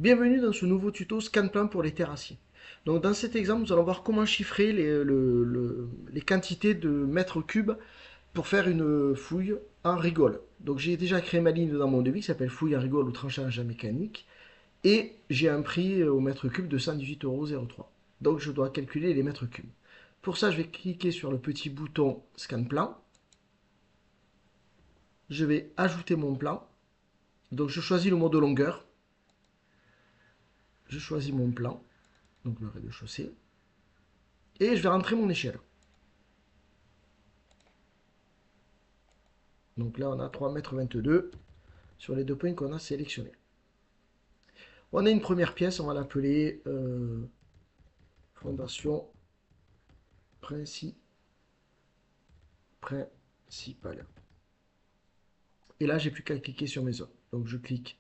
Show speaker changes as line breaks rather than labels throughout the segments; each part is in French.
Bienvenue dans ce nouveau tuto ScanPlan pour les terrassiers. Donc dans cet exemple, nous allons voir comment chiffrer les quantités de mètres cubes pour faire une fouille en rigole. Donc j'ai déjà créé ma ligne dans mon devis qui s'appelle fouille en rigole ou tranchage mécanique et j'ai un prix au mètre cube de 118,03 €. Donc je dois calculer les mètres cubes. Pour ça, je vais cliquer sur le petit bouton ScanPlan. Je vais ajouter mon plan. Donc je choisis le mode longueur. Je choisis mon plan, donc le rez-de-chaussée, et je vais rentrer mon échelle. Donc là, on a 3,22 m sur les deux points qu'on a sélectionnés. On a une première pièce, on va l'appeler fondation principale. Et là, j'ai plus qu'à cliquer sur mes zones. Donc je clique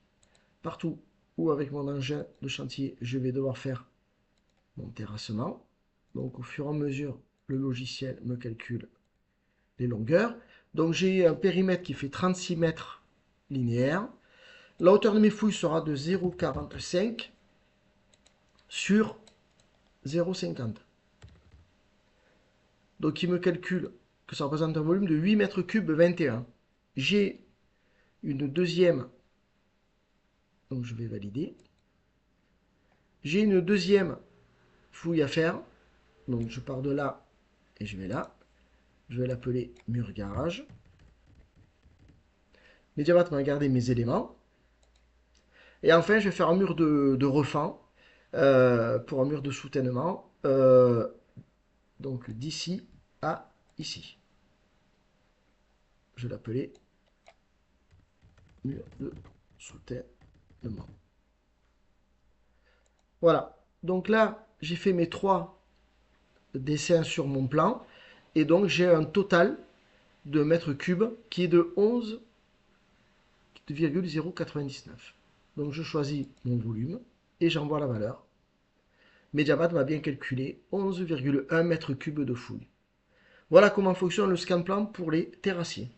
partout où avec mon engin de chantier, je vais devoir faire mon terrassement. Donc au fur et à mesure, le logiciel me calcule les longueurs. Donc j'ai un périmètre qui fait 36 mètres linéaires. La hauteur de mes fouilles sera de 0,45 sur 0,50. Donc il me calcule que ça représente un volume de 8 mètres cubes 21. J'ai une deuxième, donc je vais valider. J'ai une deuxième fouille à faire. Donc je pars de là et je vais là. Je vais l'appeler mur garage. Mediamat m'a gardé mes éléments. Et enfin, je vais faire un mur de refend pour un mur de soutènement. Donc d'ici à ici. Je vais l'appeler mur de soutènement. Voilà. Donc là, j'ai fait mes 3 dessins sur mon plan. Et donc, j'ai un total de mètres cubes qui est de 11,099. Donc, je choisis mon volume et j'envoie la valeur. Mediamat m'a bien calculé 11,1 mètres cubes de fouille. Voilà comment fonctionne le ScanPlan pour les terrassiers.